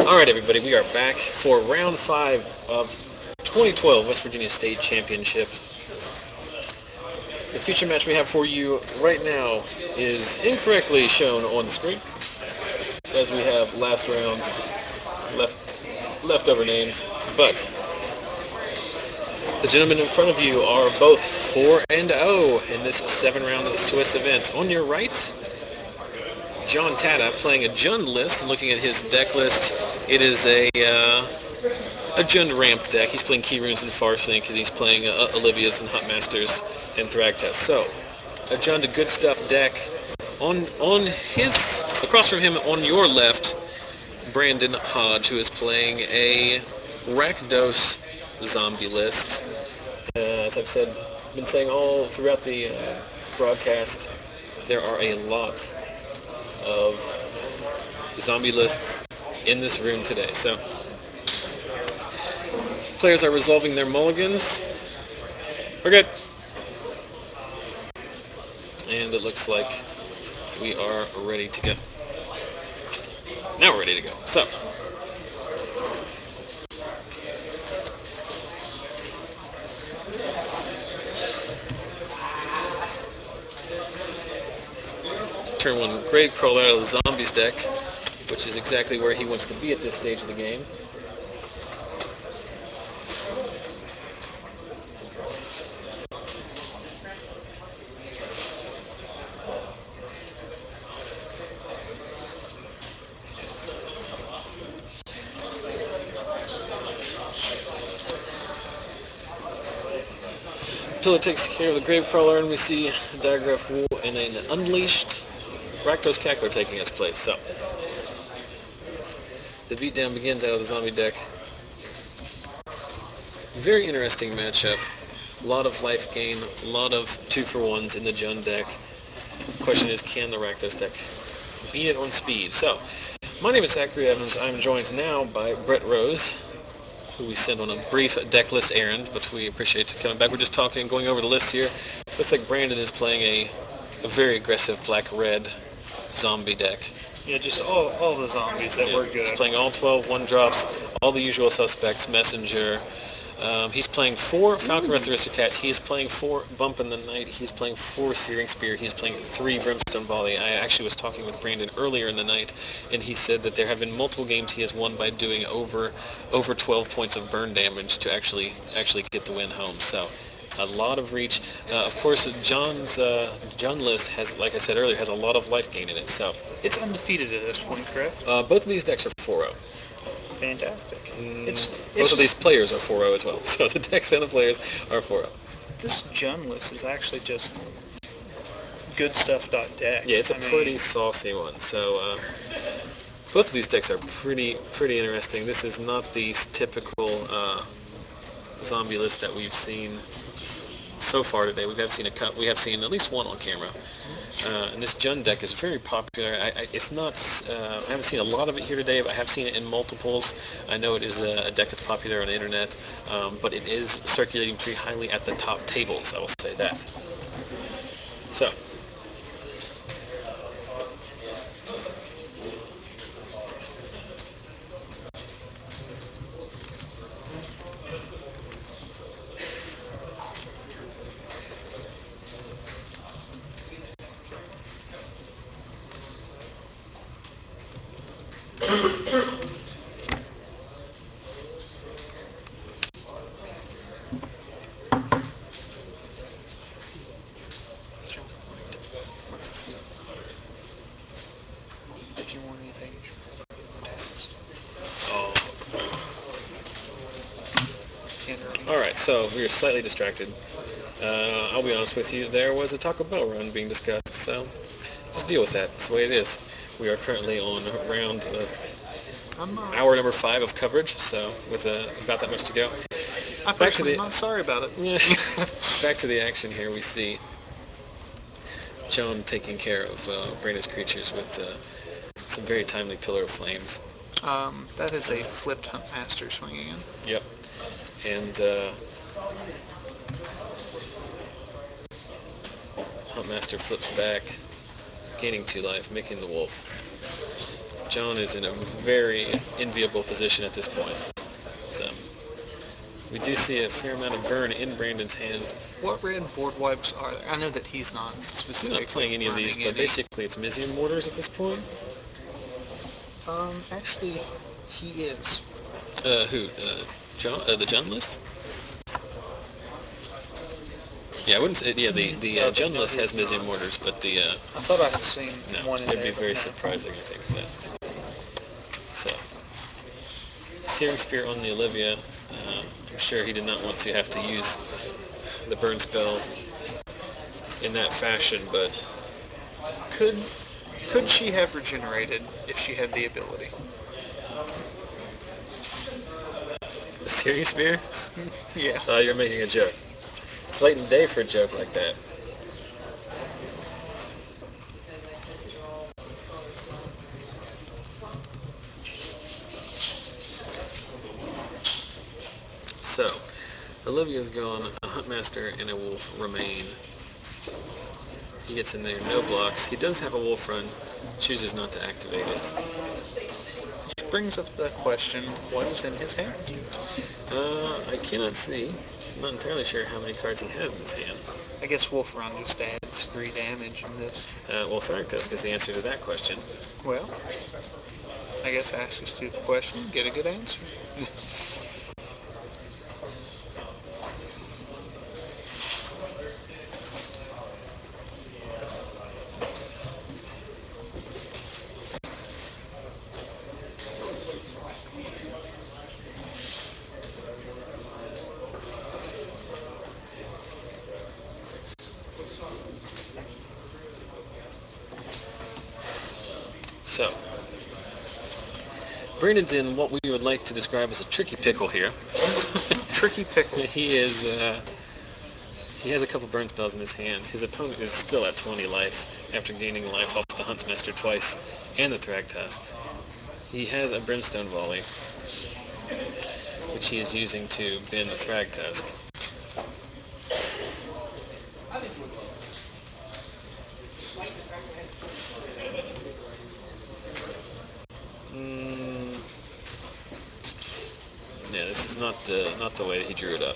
Alright everybody, we are back for round 5 of 2012 West Virginia State Championship. The feature match we have for you right now is incorrectly shown on the screen, as we have last round's leftover names, but the gentlemen in front of you are both 4-0 in this 7-round Swiss event. On your right, John Tatta playing a Jund list, and looking at his deck list, it is a Jund ramp deck. He's playing Keyrunes and Farseek, and he's playing Olivia's and Huntmasters and Thragtusk. So, a Jund good stuff deck. Across from him on your left, Brandon Hodge, who is playing a Rakdos zombie list. As I've been saying all throughout the broadcast, there are a lot of zombie lists in this room today. So, players are resolving their mulligans. We're good. And it looks like we are ready to go. Now we're ready to go. So, turn 1 Gravecrawler out of the Zombies deck, which is exactly where he wants to be at this stage of the game. Pillar takes care of the Gravecrawler, and we see Diregraf Ghoul and an Unleashed Rakdos Cackler taking its place. So, the beatdown begins out of the zombie deck. Very interesting matchup. A lot of life gain, a lot of 2-for-1s in the Jund deck. The question is, can the Rakdos deck beat it on speed? So, my name is Zachary Evans. I'm joined now by Brett Rose, who we sent on a brief deck list errand, but we appreciate you coming back. We're just going over the list here. Looks like Brandon is playing a very aggressive black-red zombie deck. Yeah, just all the zombies that were good. He's playing all 12 1-drops, all the usual suspects, Messenger. He's playing 4 Falkenrath Aristocrats. He is playing 4 Bump in the Night. He's playing 4 Searing Spear. He's playing 3 Brimstone Volley. I actually was talking with Brandon earlier in the night, and he said that there have been multiple games he has won by doing over 12 points of burn damage to actually get the win home. So, a lot of reach. Of course, John's Jund list has, like I said earlier, has a lot of life gain in it. So, it's undefeated at this point, correct? Both of these decks are 4-0. Fantastic. Both of these players are 4-0 as well. So the decks and the players are 4-0. This Jund list is actually just goodstuff.deck. Yeah, it's a pretty saucy one. So both of these decks are pretty interesting. This is not the typical zombie list that we've seen so far today. We have seen at least one on camera. And this Jund deck is very popular. I haven't seen a lot of it here today, but I have seen it in multiples. I know it is a deck that's popular on the internet, but it is circulating pretty highly at the top tables, I will say that. So, if you want anything, alright, so we are slightly distracted. I'll be honest with you, there was a Taco Bell run being discussed, so just deal with that. That's the way it is. We are currently on round hour number 5 of coverage, so with about that much to go. I'm not sorry about it. Yeah. Back to the action here. We see John taking care of Brandon's creatures with some very timely Pillar of Flames. That is a flipped Huntmaster swinging in. Yep. And Huntmaster flips back, gaining 2 life, making the wolf. John is in a very enviable position at this point. So we do see a fair amount of burn in Brandon's hand. What red board wipes are there? I know that he's not He's specifically not playing any of these, but basically it's Mizzium Mortars at this point. Actually, he is. Who? John? The John list? Yeah, I wouldn't say. Yeah, the John list has Mizzium Mortars, but the I thought I had seen one in there. it'd be very surprising, I think, for that. So, Searing Spear on the Olivia. I'm sure he did not want to have to use the burn spell in that fashion, but Could she have regenerated if she had the ability? Searing Spear? Yeah. Oh, you're making a joke. It's late in the day for a joke like that. So, Olivia's gone, a Huntmaster and a Wolf remain. He gets in there, no blocks. He does have a Wolf Run, chooses not to activate it. Which brings up the question, what is in his hand? I cannot see. I'm not entirely sure how many cards he has in his hand. I guess Wolf Run just adds 3 damage in this. Well, Thragtusk is the answer to that question. Well, I guess ask a stupid question, get a good answer. So, Brandon's in what we would like to describe as a tricky pickle here. Tricky pickle. He has a couple burn spells in his hand. His opponent is still at 20 life after gaining life off the Huntmaster twice and the Thragtusk. He has a Brimstone Volley, which he is using to bend the Thragtusk. Yeah, this is not the way that he drew it up.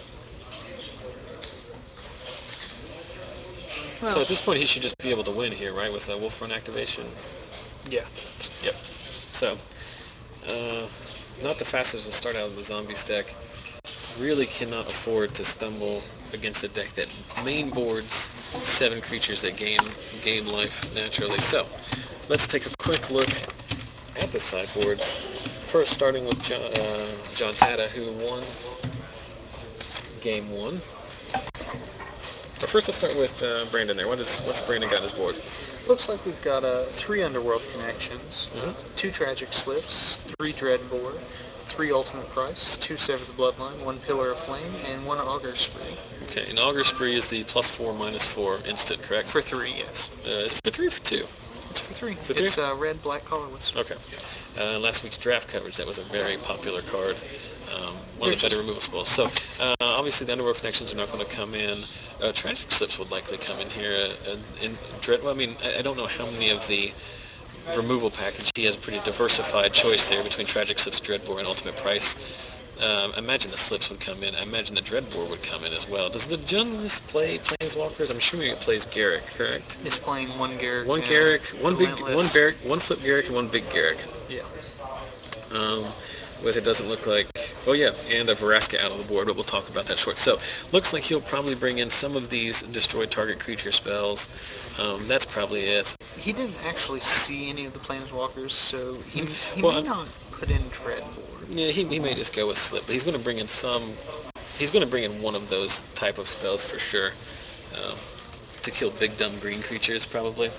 Well, So at this point, he should just be able to win here, right, with a Wolf Run activation? yeah. Yep. So, not the fastest to start out of the zombie stack. Really cannot afford to stumble against a deck that main boards 7 creatures that gain life naturally. So, let's take a quick look at the sideboards. First, starting with John Tatta, who won Game 1. But first, let's start with Brandon there. What's Brandon got on his board? Looks like we've got 3 Underworld Connections, 2 Tragic Slips, 3 Dreadbore, 3 Ultimate Price, 2 Sever the Bloodline, 1 Pillar of Flame, and 1 Auger Spree. Okay, and Auger Spree is the +4/-4 instant, correct? For 3, yes. Is it for 3 or for 2? It's for 3. For 3? It's red, black, colorless. Okay. Last week's draft coverage, that was a very popular card. One of the better removal spells. So, obviously the Underworld Connections are not going to come in. Tragic Slips would likely come in here. Well, I mean, I don't know how many of the removal package. He has a pretty diversified choice there between Tragic Slips, Dreadbore, and Ultimate Price. I imagine the Slips would come in. I imagine the Dreadbore would come in as well. Does the Jun list play Planeswalkers? I'm assuming it plays Garruk, correct? It's playing 1 Garruk. 1 Garruk, one flip Garruk, and 1 big Garruk. Yeah. With it doesn't look like, oh yeah, and a Vraska out on the board, but we'll talk about that short. So, looks like he'll probably bring in some of these destroy target creature spells. That's probably it. He didn't actually see any of the Planeswalkers, so he may not put in Dreadbore. Yeah, he may just go with Slip, but he's going to bring in he's going to bring in one of those type of spells for sure, to kill big dumb green creatures probably.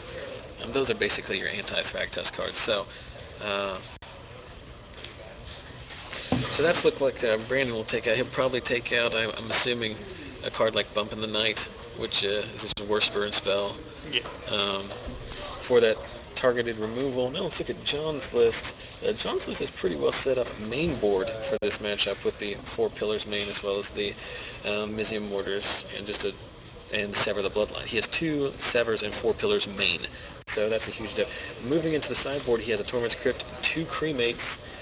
Those are basically your anti-Thragtusk cards. So that's looked like Brandon will take out. He'll probably take out, I'm assuming, a card like Bump in the Night, which is his worst burn spell. Yeah. For that targeted removal. Now let's look at John's list. John's list is pretty well set up main board for this matchup with the 4 Pillars main as well as the Mizzium Mortars and and Sever the Bloodline. He has 2 Severs and 4 Pillars main. So that's a huge diff. Moving into the sideboard, he has a Torment's Crypt, 2 Cremates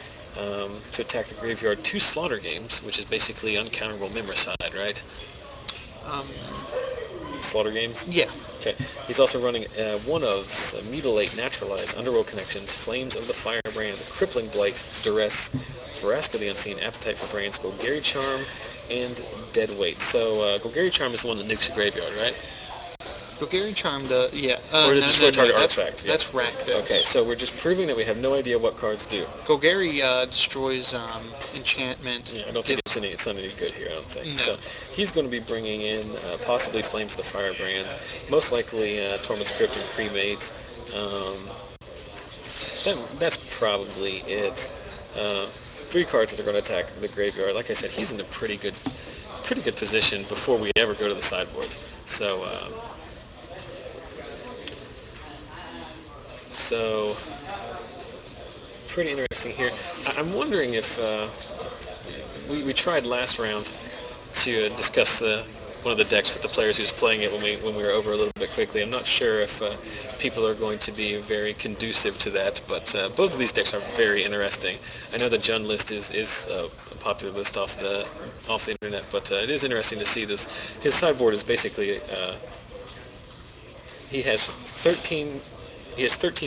to attack the graveyard, 2 Slaughter Games, which is basically uncounterable Memoricide, right? Slaughter Games? Yeah. Okay. He's also running one of Mutilate, Naturalize, Underworld Connections, Flames of the Firebrand, Crippling Blight, Duress, Vraska the Unseen, Appetite for Brains, Golgari Charm, and Dead Weight. So Golgari Charm is the one that nukes the graveyard, right? Golgari Charm, yeah. Or to destroy target artifact. That's Rakdos. Okay, so we're just proving that we have no idea what cards do. Golgari destroys enchantment. Yeah, I don't think it's not any good here, I don't think. No. So he's going to be bringing in possibly Flames of the Firebrand, most likely Torment's Crypt and Cremate. That's probably it. 3 cards that are going to attack the graveyard. Like I said, he's in a pretty good position before we ever go to the sideboard. So pretty interesting here. I'm wondering if we tried last round to discuss one of the decks with the players who's playing it when we were over a little bit quickly. I'm not sure if people are going to be very conducive to that, but both of these decks are very interesting. I know the Jund list is a popular list off the internet, but it is interesting to see this. His sideboard is basically he has 13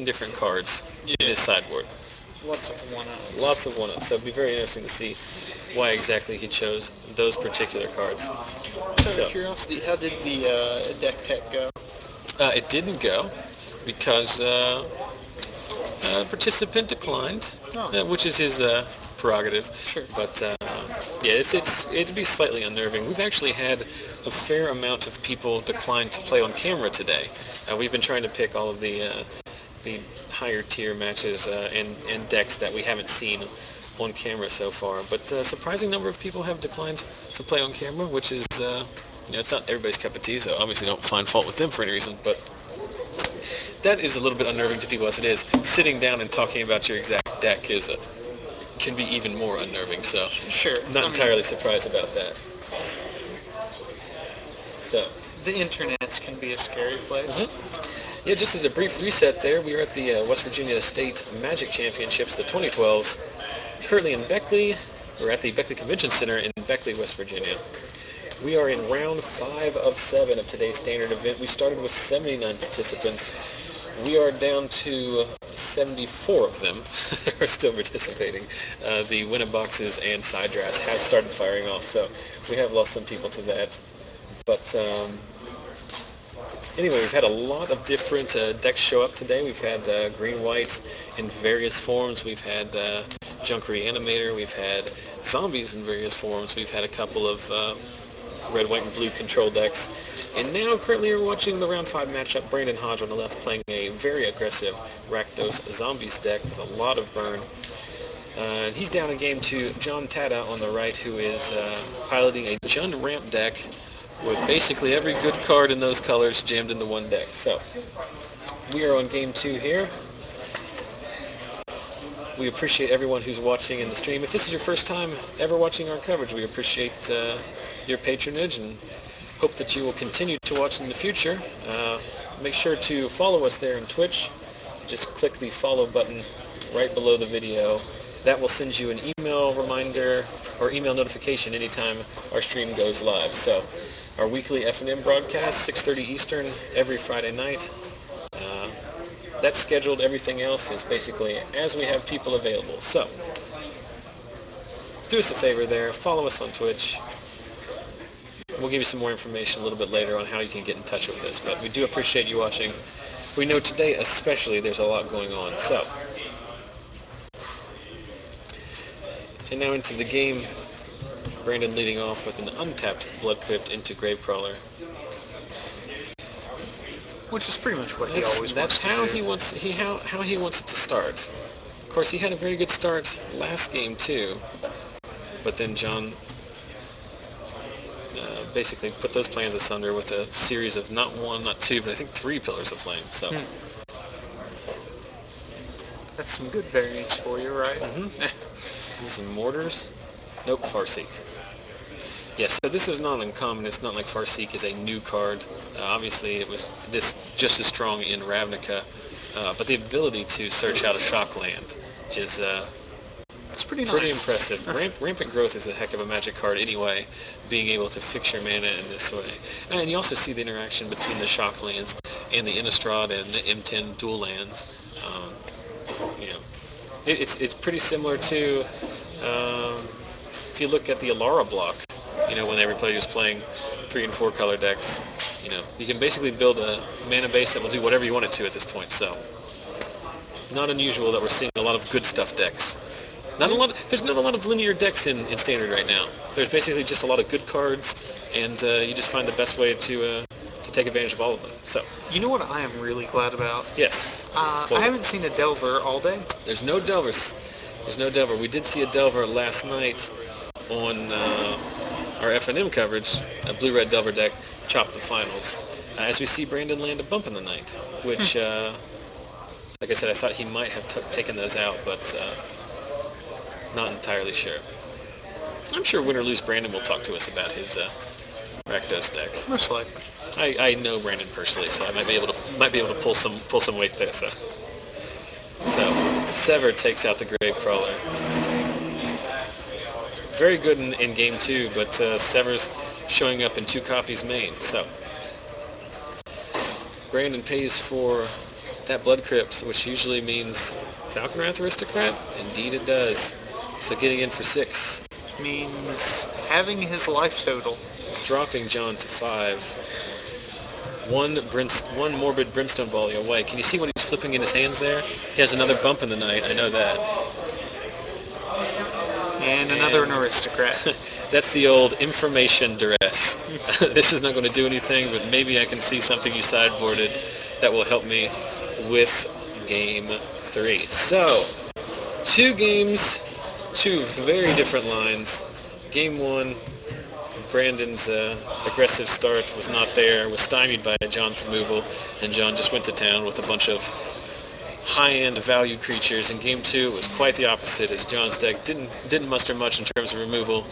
different cards in his sideboard. Lots of 1-ups. Lots of 1-ups. So it'd be very interesting to see why exactly he chose those particular cards. Out of curiosity, how did the deck tech go? It didn't go because a participant declined, which is his prerogative. Sure. But yeah, it'd be slightly unnerving. We've actually had a fair amount of people decline to play on camera today. We've been trying to pick all of the higher tier matches and decks that we haven't seen on camera so far, but a surprising number of people have declined to play on camera, which is, it's not everybody's cup of tea, so obviously don't find fault with them for any reason, but that is a little bit unnerving to people as it is. Sitting down and talking about your exact deck can be even more unnerving, so sure. Not entirely surprised about that. So the internets can be a scary place. Yeah, just as a brief reset there, we are at the West Virginia State Magic Championships, the 2012s, currently in Beckley. We're at the Beckley Convention Center in Beckley, West Virginia. We are in round 5 of 7 of today's standard event. We started with 79 participants. We are down to 74 of them are still participating. The Winnaboxes and side drafts have started firing off, so we have lost some people to that. But anyway, we've had a lot of different decks show up today. We've had green-white in various forms. We've had Junk Reanimator. We've had zombies in various forms. We've had a couple of red, white, and blue control decks. And now, currently, we're watching the round 5 matchup. Brandon Hodge on the left playing a very aggressive Rakdos Zombies deck with a lot of burn. He's down in game to John Tatta on the right, who is piloting a Jund ramp deck with basically every good card in those colors jammed into one deck. So, we are on game 2 here. We appreciate everyone who's watching in the stream. If this is your first time ever watching our coverage, we appreciate your patronage and hope that you will continue to watch in the future. Make sure to follow us there on Twitch. Just click the follow button right below the video. That will send you an email reminder or email notification anytime our stream goes live. So, our weekly F&M broadcast, 6:30 Eastern, every Friday night. That's scheduled. Everything else is basically as we have people available. So, do us a favor there. Follow us on Twitch. We'll give you some more information a little bit later on how you can get in touch with us. But we do appreciate you watching. We know today especially there's a lot going on. So, and now into the game. Brandon leading off with an untapped Blood Crypt into Gravecrawler. Which is pretty much what he always wants to do. That's how he wants it to start. Of course, he had a very good start last game too, but then John basically put those plans asunder with a series of not 1, not 2, but I think 3 Pillars of Flame. So that's some good variants for you, right? Mizzium Mortars. Nope, Farseek. Yes, so this is not uncommon. It's not like Farseek is a new card. Obviously, it was just as strong in Ravnica but the ability to search out a shock land is It's pretty nice. pretty impressive. Rampant Growth is a heck of a Magic card anyway, being able to fix your mana in this way. And you also see the interaction between the shock lands and the Innistrad and the M10 dual lands. It's pretty similar to if you look at the Alara block. When everybody was playing 3 and 4 color decks, you can basically build a mana base that will do whatever you want it to at this point. So, not unusual that we're seeing a lot of good stuff decks. There's not a lot of linear decks in Standard right now. There's basically just a lot of good cards, and you just find the best way to take advantage of all of them. So, you know what I am really glad about? yes. I haven't seen a Delver all day. There's no Delvers. There's no Delver. We did see a Delver last night on our FNM coverage. A blue-red Delver deck chopped the finals. As we see Brandon land a bump in the night, which, like I said, I thought he might have taken those out, but not entirely sure. I'm sure win or lose Brandon will talk to us about his Rakdos deck. Most likely. I know Brandon personally, so I might be able to pull some weight there. So Sever takes out the Gravecrawler. Very good in game 2, but Sever's showing up in 2 copies main. So Brandon pays for that Blood Crypt, which usually means Falkenrath Aristocrat. Indeed, it does. So getting in for 6 means having his life total. Dropping John to 5. One Morbid Brimstone Volley away. Can you see what he's flipping in his hands there? He has another bump in the night, I know that. And another Aristocrat. That's the old information duress. This is not going to do anything, but maybe I can see something you sideboarded that will help me with game 3. So, 2 games, 2 very different lines. Game 1, Brandon's aggressive start was not there, was stymied by John's removal, and John just went to town with a bunch of high-end value creatures. In Game 2, it was quite the opposite, as John's deck didn't muster much in terms of removal,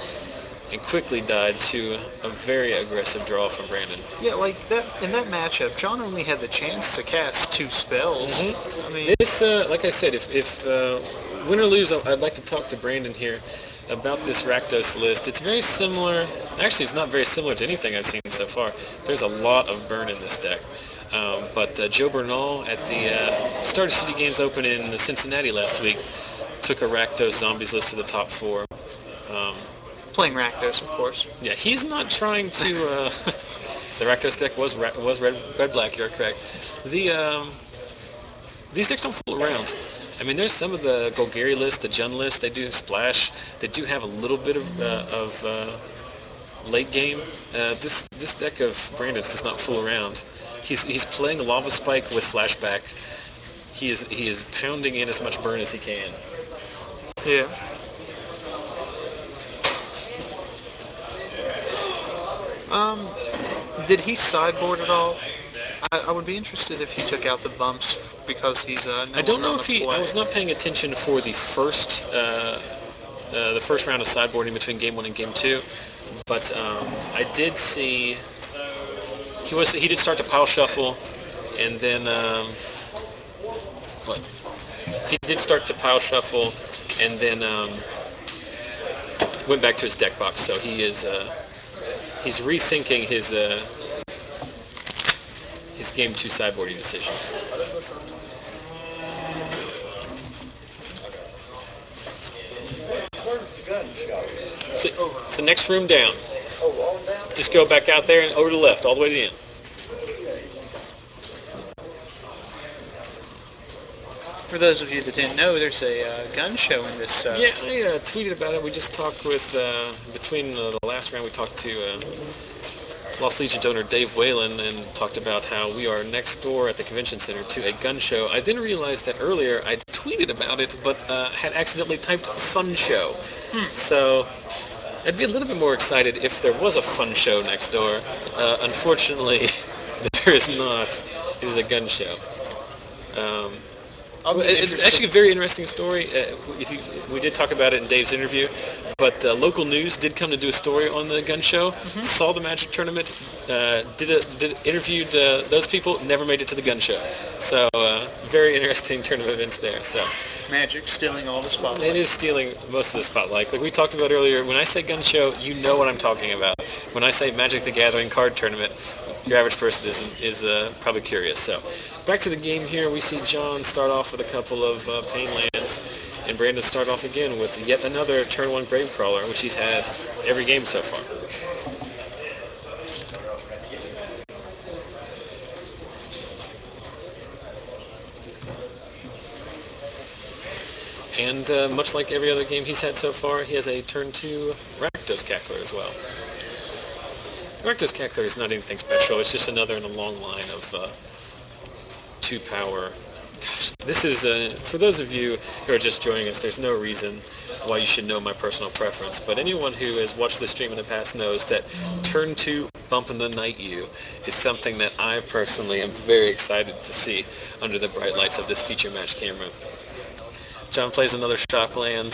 and quickly died to a very aggressive draw from Brandon. Yeah, like that in that matchup, John only had the chance to cast 2 spells. Mm-hmm. I mean, this, like I said, if win or lose, I'd like to talk to Brandon here about this Rakdos list. It's very similar. Actually, it's not very similar to anything I've seen so far. There's a lot of burn in this deck. But Joe Bernal at the Starter City Games Open in Cincinnati last week took a Rakdos Zombies list to the top 4. Playing Rakdos, of course. Yeah, he's not trying to... the Rakdos deck was red-black, you're correct. These decks don't fool around. I mean, there's some of the Golgari list, the Jund list, they do splash. They do have a little bit of late game. This deck of Brandon's does not fool around. He's playing a Lava Spike with flashback. He is pounding in as much burn as he can. Yeah. Did he sideboard at all? I would be interested if he took out the bumps because he's I don't know if he... I was not paying attention for the first round of sideboarding between Game 1 and Game 2, but I did see... He did start to pile shuffle, and then... He did start to pile shuffle, and then went back to his deck box, so he is... he's rethinking his Game 2 sideboarding decision. So next room down. Just go back out there and over to the left, all the way to the end. For those of you that didn't know, there's a gun show in this... Yeah, I tweeted about it. We just talked with, between the last round, we talked to Lost Legion owner Dave Whalen and talked about how we are next door at the convention center to a gun show. I didn't realize that earlier I tweeted about it, but had accidentally typed fun show. So I'd be a little bit more excited if there was a fun show next door. Unfortunately, there is not. It is a gun show. It's actually a very interesting story. We did talk about it in Dave's interview, but local news did come to do a story on the gun show. Saw the Magic tournament, interviewed those people, never made it to the gun show. So very interesting turn of events there. So Magic stealing all the spotlight. it is stealing most of the spotlight. Like we talked about earlier, when I say gun show, you know what I'm talking about. When I say Magic the Gathering card tournament, your average person is probably curious. So back to the game here, we see John start off with a couple of Pain Lands, and Brandon start off again with yet another turn 1 Gravecrawler, which he's had every game so far. And much like every other game he's had so far, he has a turn 2 Rakdos Cackler as well. Rakdos Cackler is not anything special, it's just another in a long line of 2-power. Gosh, this is, for those of you who are just joining us, there's no reason why you should know my personal preference, but anyone who has watched this stream in the past knows that turn 2 Bump in the Night You is something that I personally am very excited to see under the bright lights of this feature match camera. John plays another shock land.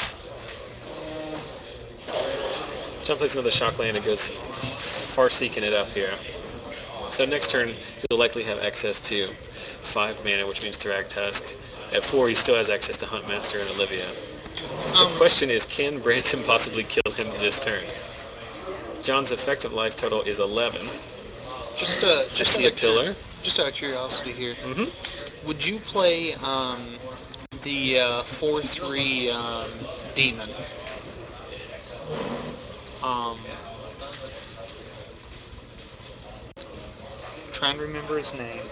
And goes Farseeking it up here. So next turn, he'll likely have access to 5 mana, which means Thragtusk. At 4, he still has access to Huntmaster and Olivia. The question is, can Brandon possibly kill him this turn? John's effective life total is 11. Just see a pillar. Just out of curiosity here, would you play the 4/3 demon? Trying to remember his name.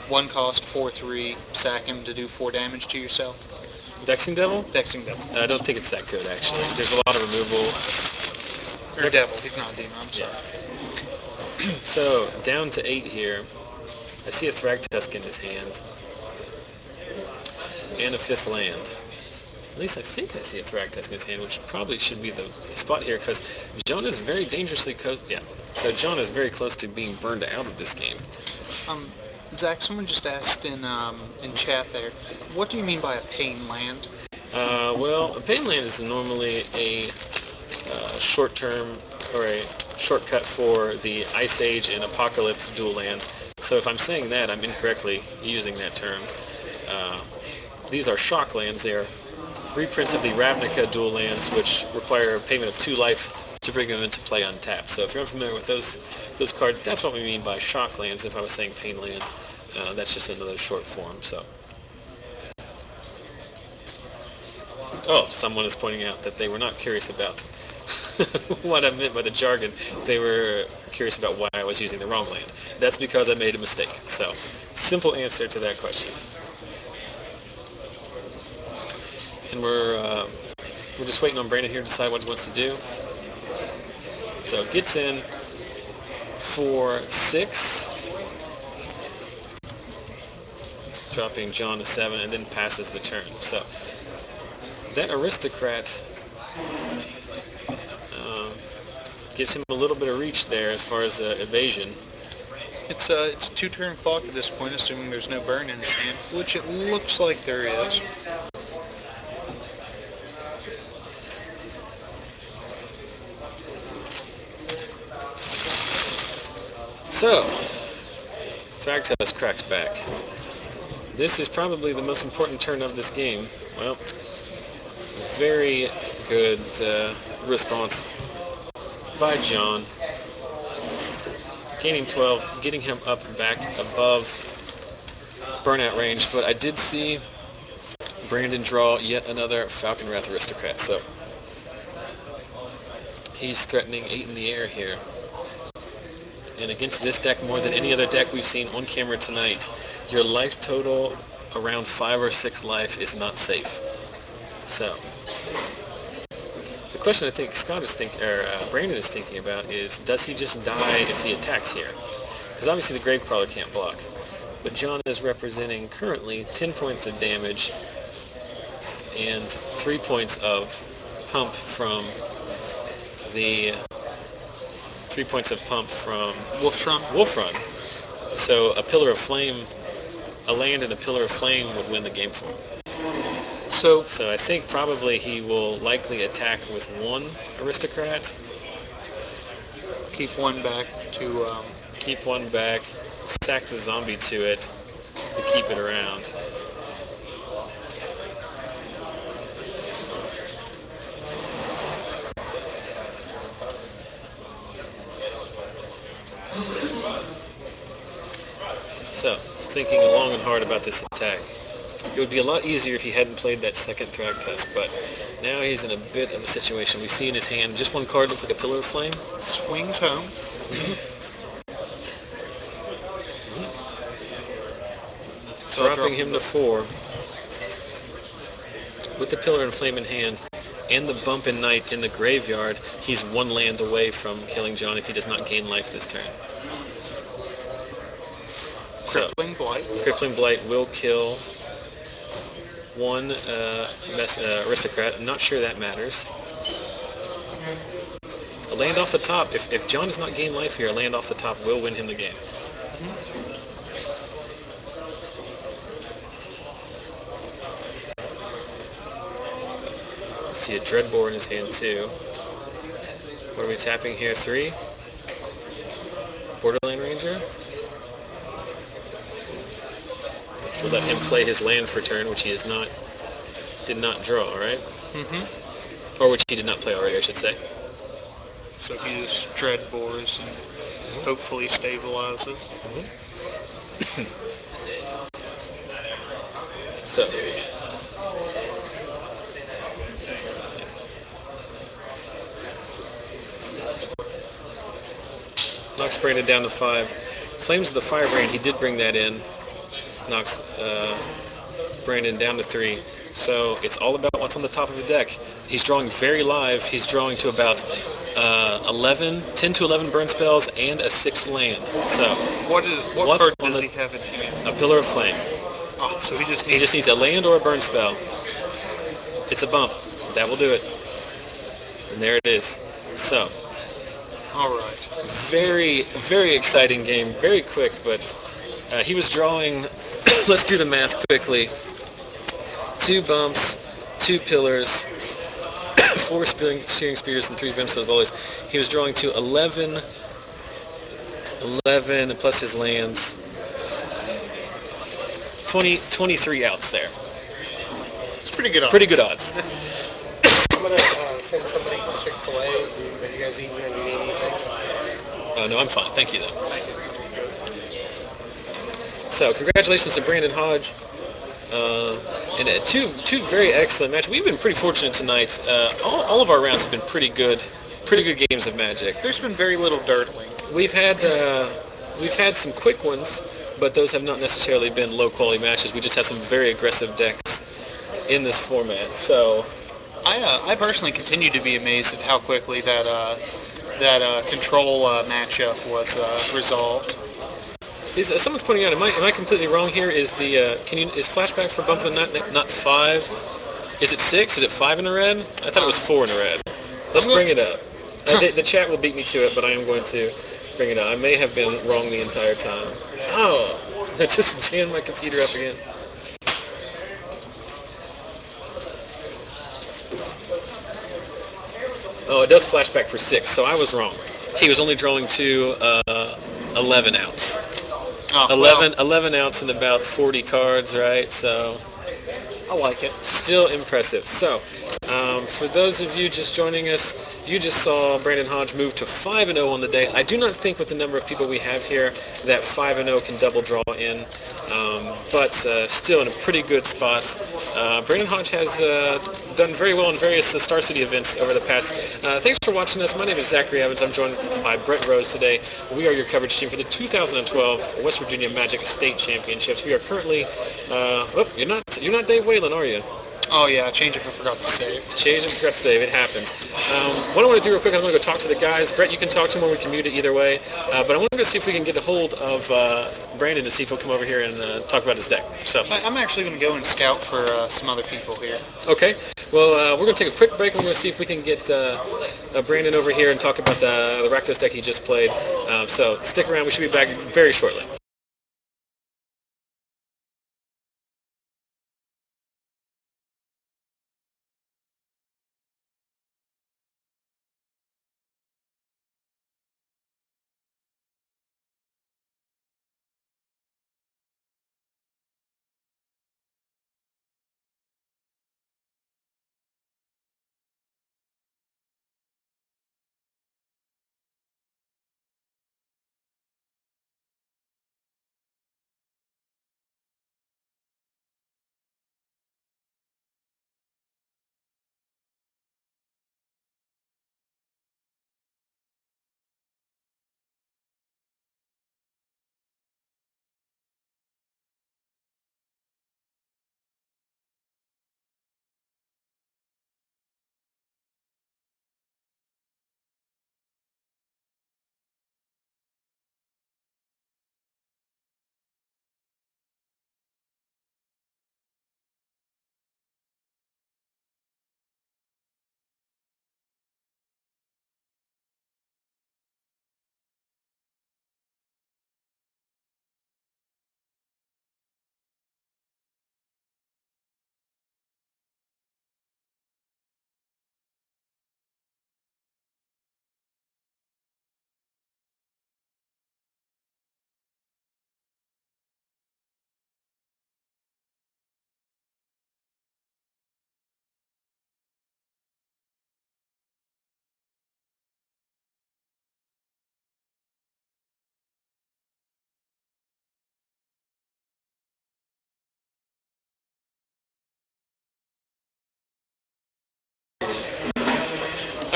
1 cost, 4/3, sack him to do 4 damage to yourself. Dexing Devil? Dexing Devil. I don't think it's that good, actually. There's a lot of removal. Or Devil, he's not a demon, I'm sorry. Yeah. So, down to 8 here. I see a Thragtusk in his hand. And a 5th land. At least I think I see a Thragtusk in his hand, which probably should be the spot here, because John is very dangerously close. Yeah. So John is very close to being burned out of this game. Zach, someone just asked in chat there, what do you mean by a pain land? Well, a pain land is normally a short-term or a shortcut for the Ice Age and Apocalypse dual lands. So if I'm saying that, I'm incorrectly using that term. These are shock lands. They are reprints of the Ravnica dual lands, which require a payment of 2 life to bring them into play untapped. So if you're unfamiliar with those cards, that's what we mean by shock lands. If I was saying pain lands, that's just another short form. So, someone is pointing out that they were not curious about what I meant by the jargon. They were curious about why I was using the wrong land. That's because I made a mistake. So, simple answer to that question. And we're just waiting on Brandon here to decide what he wants to do. So gets in for 6, dropping John to 7, and then passes the turn. So that Aristocrat gives him a little bit of reach there as far as evasion. It's a 2-turn clock at this point, assuming there's no burn in his hand, which it looks like there is. So, Thragtusk cracks back. This is probably the most important turn of this game. Well, very good response by John. Gaining 12, getting him up back above burnout range, but I did see Brandon draw yet another Falkenrath Aristocrat, so he's threatening 8 in the air here. And against this deck, more than any other deck we've seen on camera tonight, your life total around 5 or 6 life is not safe. So, the question I think Brandon is thinking about is, does he just die if he attacks here? Because obviously the Gravecrawler can't block. But John is representing currently 10 points of damage and 3 points of pump from the... 3 points of pump from Wolf Run. So a Pillar of Flame, a land and a Pillar of Flame would win the game for him. So I think probably he will likely attack with one Aristocrat. keep one back to... Keep one back, sack the zombie to it to keep it around. So, thinking long and hard about this attack. It would be a lot easier if he hadn't played that second Thrag test, but now he's in a bit of a situation. We see in his hand just one card looks like a Pillar of Flame. Swings home. Dropping him to 4. With the Pillar of Flame in hand and the Bump in Night in the graveyard, he's one land away from killing John if he does not gain life this turn. Crippling Blight. Crippling Blight will kill one Aristocrat. I'm not sure that matters. A land off the top. If John does not gain life here, a land off the top will win him the game. See a Dreadbore in his hand too. What are we tapping here? 3? Borderland Ranger. We'll let him play his land for turn, which he did not draw, right? Mm-hmm. Or which he did not play already, I should say. So he just Dreadbores and hopefully stabilizes. So. Knocks Brandon down to 5. Flames of the Firebrand, he did bring that in. Knocks Brandon down to 3. So it's all about what's on the top of the deck. He's drawing very live. He's drawing to about 10 to 11 burn spells and a 6th land. So what card does he have in hand? A Pillar of Flame. Oh, so he just needs a land or a burn spell. It's a bump. That will do it. And there it is. So. All right. Very, very exciting game. Very quick, but he was drawing, let's do the math quickly, 2 bumps, 2 pillars, 4 Searing Spears, and 3 Brimstone Volleys. He was drawing to 11 plus his lands, 23 outs there. It's pretty good odds. Pretty good odds. I'm going to send somebody to Chick-fil-A. Have you guys eaten or need anything? Oh, no, I'm fine. Thank you, though. So, congratulations to Brandon Hodge. And two very excellent matches. We've been pretty fortunate tonight. All of our rounds have been pretty good games of Magic. There's been very little dirtling. We've had some quick ones, but those have not necessarily been low-quality matches. We just have some very aggressive decks in this format. So, I personally continue to be amazed at how quickly that control matchup was resolved. Someone's pointing out, am I completely wrong here? Is flashback for Bump not 5? Is it 6? Is it 5 in a red? I thought it was 4 in a red. Let's bring it up. The chat will beat me to it, but I am going to bring it up. I may have been wrong the entire time. Oh, I just jammed my computer up again. Oh, it does flashback for 6, so I was wrong. He was only drawing to 11 outs. Oh, 11 outs and about 40 cards, right? So I like it. Still impressive. So, for those of you just joining us, you just saw Brandon Hodge move to 5-0 on the day. I do not think with the number of people we have here that 5-0 can double draw in, but still in a pretty good spot. Brandon Hodge has done very well in various Star City events over the past. Thanks for watching us. My name is Zachary Evans. I'm joined by Brett Rose today. We are your coverage team for the 2012 West Virginia Magic State Championships. We are currently. You're not Dave Whalen, are you? Oh yeah, change if I forgot to save. Change if I forgot to save. It happens. What I want to do real quick, I'm going to go talk to the guys. Brett, you can talk to him or we can mute it either way. But I want to go see if we can get a hold of Brandon to see if he'll come over here and talk about his deck. So I'm actually going to go and scout for some other people here. Okay. Well, we're going to take a quick break. We're going to see if we can get Brandon over here and talk about the Rakdos deck he just played. So stick around. We should be back very shortly.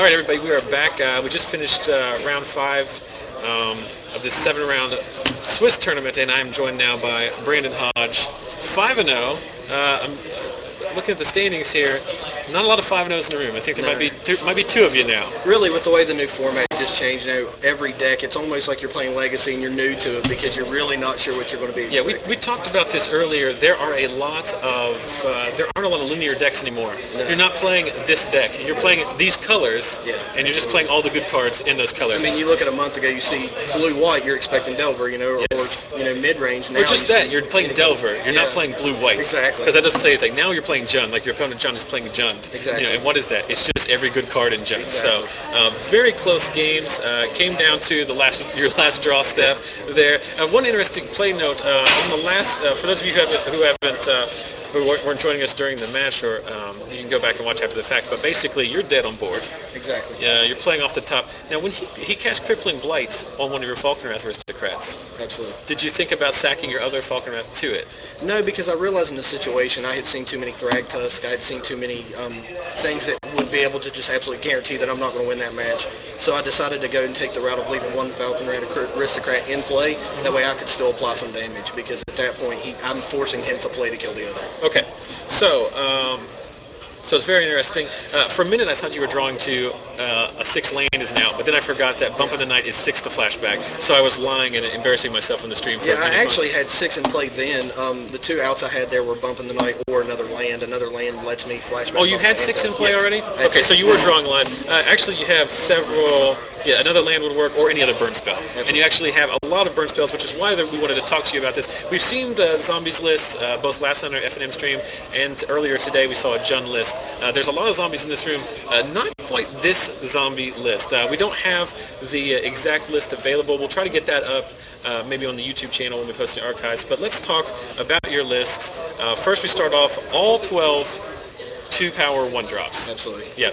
All right, everybody, we are back. We just finished round 5 of this 7-round Swiss tournament, and I'm joined now by Brandon Hodge, 5-0. I'm looking at the standings here. Not a lot of 5-0s in the room. I think there might be 2 of you now. Really, with the way the new format just changed, every deck, it's almost like you're playing Legacy and you're new to it because you're really not sure what you're going to be expecting. Yeah, we talked about this earlier. There aren't a lot of linear decks anymore. No. You're not playing this deck. You're playing these colors, and you're just playing all the good cards in those colors. I mean, you look at a month ago, you see blue-white, you're expecting Delver, or mid-range. Or just that, you're playing Delver. You're not playing blue-white. Exactly. Because that doesn't say anything. Now you're playing Jund, like your opponent Jund is playing Jund. Exactly. And what is that? It's just every good card in Jund. Exactly. So, very close games. Came down to your last draw step there. One interesting play note on the last, for those of you who weren't joining us during the match, or you can go back and watch after the fact, but basically you're dead on board. Exactly. You're playing off the top. Now, when he cast Crippling Blight on one of your Falkenrath Aristocrats, absolutely. Did you think about sacking your other Falkenrath to it? No, because I realized in the situation I had seen too many Thragtusk, I had seen too many things that would be able to just absolutely guarantee that I'm not going to win that match. So I decided to go and take the route of leaving one Falkenrath Aristocrat in play. That way I could still apply some damage, because at that point I'm forcing him to play to kill the other. Okay, so it's very interesting. For a minute I thought you were drawing to a 6 land is an out, but then I forgot that Bump of the Night is 6 to flashback, so I was lying and embarrassing myself on the stream. Yeah, I actually had 6 in play then. The 2 outs I had there were Bump in the Night or another land. Another land lets me flashback. Oh, you had 6 in play yes. already? Okay, so you were drawing line. Actually, you have several... Yeah, another land would work, or any other burn spell. Absolutely. And you actually have a lot of burn spells, which is why we wanted to talk to you about this. We've seen the zombies list, both last night on our F&M stream, and earlier today we saw a Jund list. There's a lot of zombies in this room, not quite this zombie list. We don't have the exact list available. We'll try to get that up maybe on the YouTube channel when we post the archives. But let's talk about your list. First we start off all 12 2-power 1-drops. Absolutely. Yeah.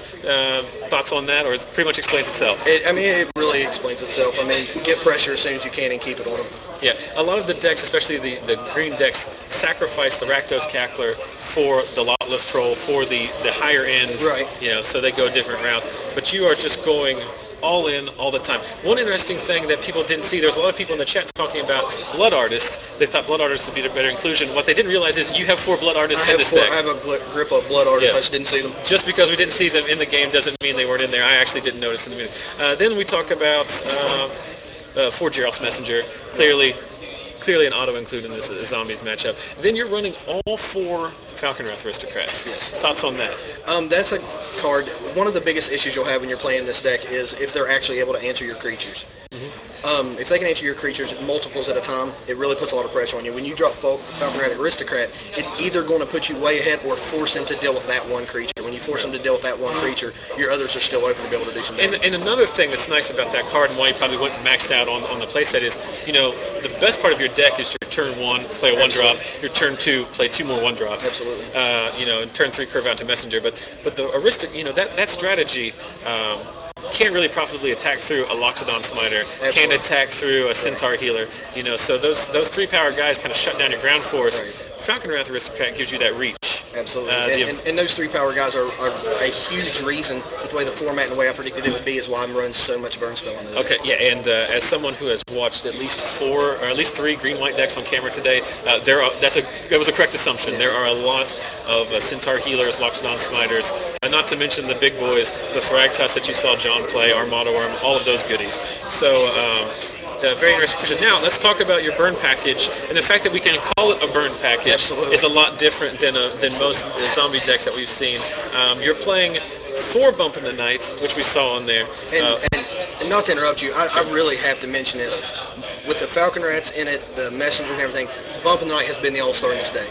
Thoughts on that, or it pretty much explains itself? It really explains itself. I mean, get pressure as soon as you can and keep it on them. Yeah. A lot of the decks, especially the green decks, sacrifice the Rakdos Cackler for the Lotless Troll, for the higher ends. Right. So they go different routes. But you are just going all in all the time. One interesting thing that people didn't see, there's a lot of people in the chat talking about Blood Artists. They thought Blood Artists would be a better inclusion. What they didn't realize is you have 4 Blood Artists in this deck. I have a grip of Blood Artists. I just didn't see them. Just because we didn't see them in the game doesn't mean they weren't in there. I actually didn't notice in the beginning. Then we talk about 4 Geralf's Messenger. Clearly an auto-include in this zombies matchup. Then you're running all 4 Falkenrath Aristocrats. Yes. Thoughts on that? That's a card. One of the biggest issues you'll have when you're playing this deck is if they're actually able to answer your creatures. If they can answer your creatures multiples at a time, it really puts a lot of pressure on you. When you drop Falkenrath Aristocrat, it's either going to put you way ahead or force him to deal with that one creature. When you force him to deal with that one creature, your others are still open to be able to do some damage. And another thing that's nice about that card, and why you probably went maxed out on the playset, is, the best part of your deck is your turn 1, play a 1-drop, your turn 2, play 2 more 1-drops. Absolutely. And turn 3, curve out to Messenger. But the that strategy can't really profitably attack through a Loxodon Smiter, can't attack through a Centaur Healer, so those 3-power guys kind of shut down your ground force. Right. Falkenrath Aristocrat gives you that reach. Absolutely. And those 3-power guys are a huge reason, with the way the format and the way I predicted it would be, is why I'm running so much burn spell on this. Okay, yeah, and as someone who has watched at least 4 or at least 3 green-white decks on camera today, that was a correct assumption. There are a lot of Centaur Healers, Loxodon Smiters, not to mention the big boys, the Thragtusk that you saw John play, Armada Worm, all of those goodies. So, very interesting question. Now, let's talk about your burn package, and the fact that we can call it a burn package is a lot different than most zombie decks that we've seen. You're playing 4 Bump in the Night, which we saw on there. And not to interrupt you, I really have to mention this. With the Falkenrats in it, the Messengers and everything, Bump in the Night has been the all-star in this deck.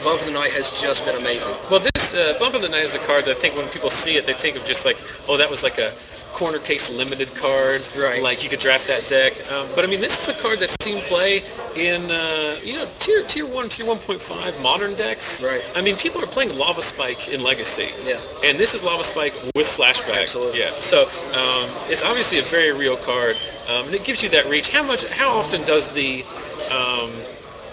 Bump in the Night has just been amazing. Well, this Bump in the Night is a card that I think when people see it, they think of just like, oh, that was like a corner case limited card, right? Like you could draft that deck. But I mean, this is a card that's seen play in tier 1, tier 1.5 modern decks. Right. I mean, people are playing Lava Spike in Legacy. Yeah. And this is Lava Spike with flashback. Absolutely. Yeah. So it's obviously a very real card, and it gives you that reach. How often does the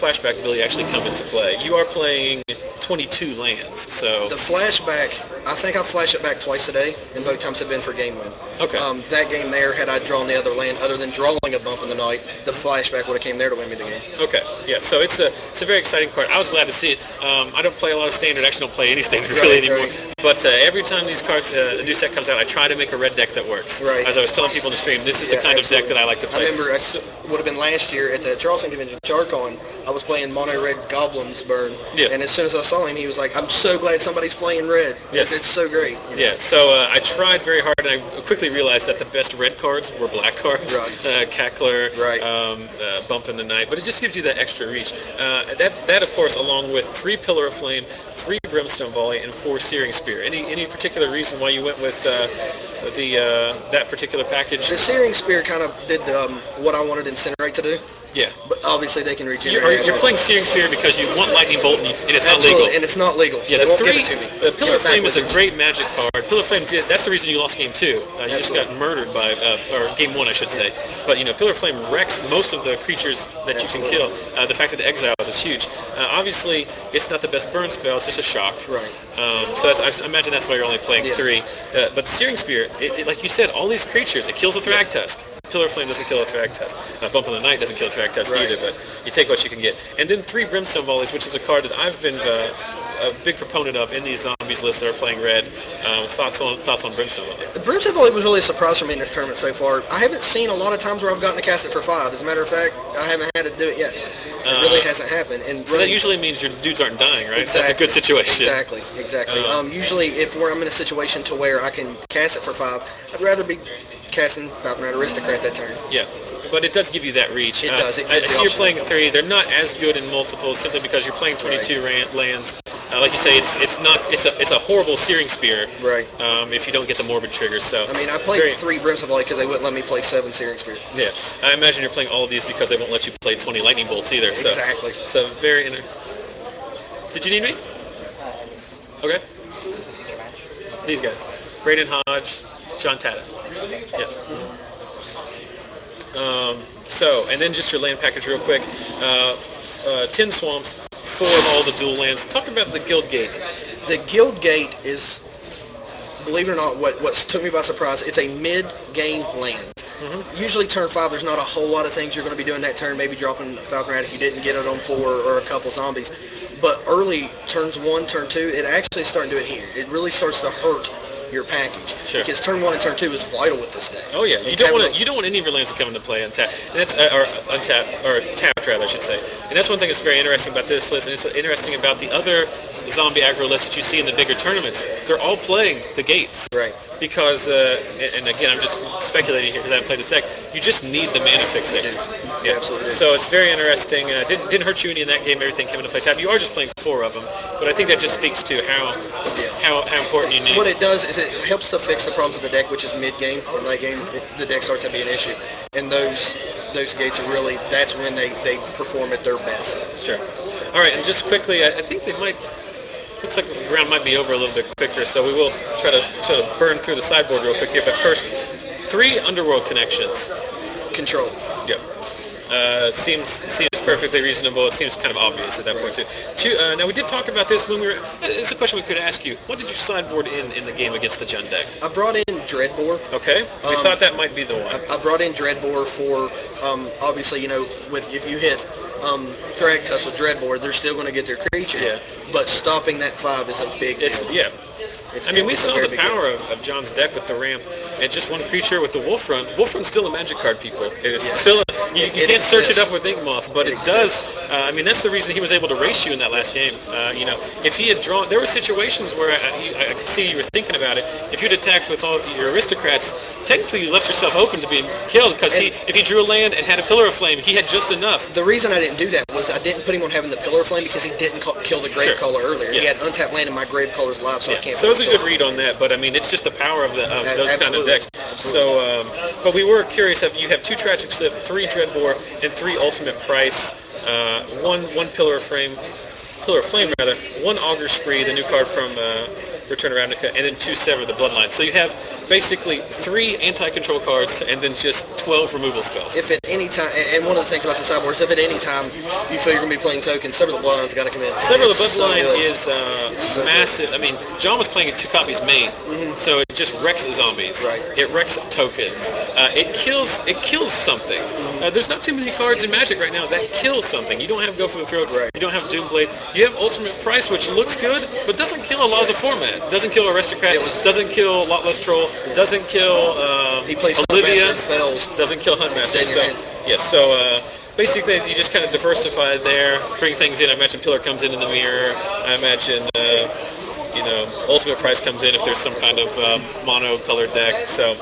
flashback ability actually come into play? You are playing 22 lands. So the flashback, I think I flashed it back twice a day, and both times have been for game win. Okay. That game there, had I drawn the other land, other than drawing a bump in the night, the flashback would have came there to win me the game. Okay. Yeah. So it's a very exciting card. I was glad to see it. I don't play a lot of standard. Actually, don't play any standard really anymore. Right. But every time these cards, a new set comes out, I try to make a red deck that works. Right. As I was telling people in the stream, this is the kind of deck that I like to play. I remember it would have been last year at the Charleston Convention, Charcon. I was playing mono red Goblins Burn, and as soon as I saw him, he was like, "I'm so glad somebody's playing red. Yes. It's so great." You know? Yeah. So I tried very hard, and I quickly realized that the best red cards were black cards. Right. Cackler, right. Bump in the Night, but it just gives you that extra reach. That of course, along with 3 Pillar of Flame, 3 Brimstone Volley, and 4 Searing Spear. Any particular reason why you went with that particular package? The Searing Spear kind of did what I wanted Incinerate to do. Yeah. But obviously they can regenerate. You're playing Searing Spear because you want Lightning Bolt and it's not legal. And it's not legal. Yeah, they won't give it to me. The Pillar of Flame is a great magic card. Pillar of Flame that's the reason you lost game 2. You just got murdered by, or game 1 I should say. But Pillar of Flame wrecks most of the creatures that you can kill. The fact that the exiles is huge. Obviously, it's not the best burn spell, it's just a shock. Right. So I imagine that's why you're only playing 3. But Searing Spear, like you said, all these creatures, it kills a Thragtusk. Pillar of Flame doesn't kill a Thragtusk. Bump in the Night doesn't kill a Thragtusk either, but you take what you can get. And then 3 Brimstone Volleys, which is a card that I've been a big proponent of in these zombies lists that are playing red. Thoughts on Brimstone Volley? The Brimstone Volley was really a surprise for me in this tournament so far. I haven't seen a lot of times where I've gotten to cast it for 5. As a matter of fact, I haven't had to do it yet. It really hasn't happened. And so that usually means your dudes aren't dying, right? Exactly. So that's a good situation. Exactly. Usually, if I'm in a situation to where I can cast it for 5, I'd rather be casting Falkenrath Aristocrat that turn. Yeah. But it does give you that reach. It does. I see you're playing 3. They're not as good in multiples simply because you're playing 22 lands. Like you say, it's a horrible Searing Spear. Right. If you don't get the morbid triggers. So. I mean, I played 3 Brimstone Volley because they wouldn't let me play 7 Searing Spear. Yeah. I imagine you're playing all of these because they won't let you play 20 Lightning Bolts either. So. Exactly. So very. Did you need me? Okay. These guys: Braden Hodge, John Tatta. Yeah. So, and then just your land package real quick. 10 swamps, 4 of all the dual lands. Talk about the Guildgate. The Guildgate is, believe it or not, what took me by surprise. It's a mid-game land. Mm-hmm. Usually turn 5, there's not a whole lot of things you're going to be doing that turn, maybe dropping Falkenrath if you didn't get it on 4 or a couple zombies. But early, turns 1, turn 2, it actually is starting to adhere. It really starts to hurt your package. Sure. Because turn 1 and turn 2 is vital with this deck. Oh yeah, you don't want any of your lands to come into play untapped, and that's or untapped or tapped rather, I should say. And that's one thing that's very interesting about this list, and it's interesting about the other zombie aggro lists that you see in the bigger tournaments. They're all playing the gates. Right. Because, and again, I'm just speculating here because I haven't played this deck. You just need the mana fixing. Yeah, absolutely. So it's very interesting. Didn't hurt you any in that game. Everything came into play tap. You are just playing 4 of them, but I think that just speaks to how important you need. What it does is it helps to fix the problems of the deck, which is mid-game or late game. The deck starts to be an issue, and those gates are really, that's when they perform at their best. Sure. All right, and just quickly, I think they might. Looks like the round might be over a little bit quicker, so we will try to burn through the sideboard real quick here. But first, 3 Underworld Connections. Control. Yep. Seems perfectly reasonable. It seems kind of obvious at that point too. Now we did talk about this when we were. It's a question we could ask you. What did you sideboard in the game against the Jund deck? I brought in Dreadbore. Okay. We thought that might be the one. I brought in Dreadbore for obviously if you hit Thragtusk with Dreadbore, they're still going to get their creature. Yeah. But stopping that 5 is a big deal. Yeah. We saw the power of John's deck with the ramp and just one creature with the Wolf Run. Wolf Run's still a magic card, people. It's still you can't search it up with Inkmoth, but it does. That's the reason he was able to race you in that last game. If he had drawn, there were situations where I could see you were thinking about it. If you'd attacked with all your aristocrats, technically you left yourself open to being killed because if he drew a land and had a Pillar of Flame, he had just enough. The reason I didn't do that was I didn't put him on having the Pillar of Flame because he didn't kill the Gravecrawler earlier. Yeah. He had untapped land and my Gravecrawler's live, so I can't. So it was a good read on that, but it's just the power of those kind of decks. So, but we were curious if you have 2 Tragic Slip, 3 Dreadbore, and 3 Ultimate Price, one Pillar of Flame, 1 Auger Spree, the new card from Return of Ravnica, and then 2 Sever the Bloodline. So you have basically 3 anti-control cards and then just 12 removal spells. If at any time, and one of the things about the sideboard is if at any time you feel you're going to be playing tokens, Sever the Bloodline's got to come in. Sever the Bloodline is massive. I mean, John was playing it 2 copies main, so it just wrecks the zombies. Right. It wrecks tokens. It kills something. There's not too many cards in Magic right now that kill something. You don't have Go for the Throat. Right. You don't have Doomblade. You have Ultimate Price, which looks good, but doesn't kill a lot of the format. Doesn't kill Aristocrat. Doesn't kill a lot less Troll. Doesn't kill he plays Olivia. Fails. Doesn't kill Huntmaster. So basically, you just kind of diversify there, bring things in. I imagine Pillar comes in the mirror. I imagine, Ultimate Price comes in if there's some kind of mono-colored deck. So,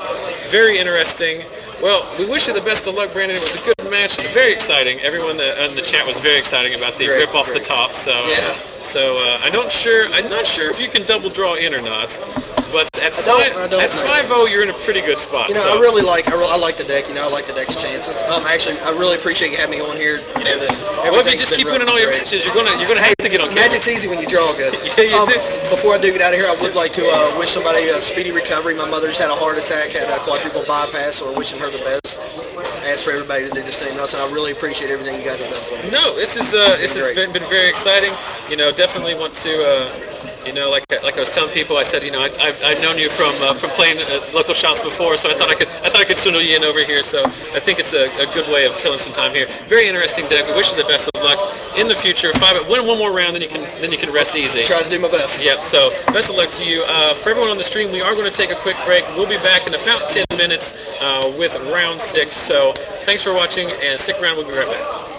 very interesting. Well, we wish you the best of luck, Brandon. It was a good match, very exciting. Everyone in the chat was very exciting about the rip off the top. So, I'm not sure if you can double draw in or not. But at 5-0, you're in a pretty good spot. I really like the deck. I like the deck's chances. Actually, I really appreciate you having me on here. Well, if you just keep winning all your matches, you're gonna have to get on camera. Magic's easy when you draw good. Yeah, you do. Before I do get out of here, I would like to wish somebody a speedy recovery. My mother's had a heart attack, had a quadruple bypass, so we're wishing her the best. I ask for everybody to do the same. And I really appreciate everything you guys have done for me. No, this has been very exciting. Definitely want to. Like I was telling people, I said, I've known you from playing local shops before, so I thought I could swindle you in over here. So I think it's a good way of killing some time here. Very interesting deck. We wish you the best of luck in the future. Win one more round, then you can rest easy. Try to do my best. Yep. So best of luck to you. For everyone on the stream, we are going to take a quick break. We'll be back in about 10 minutes with round 6. So thanks for watching, and stick around. We'll be right back.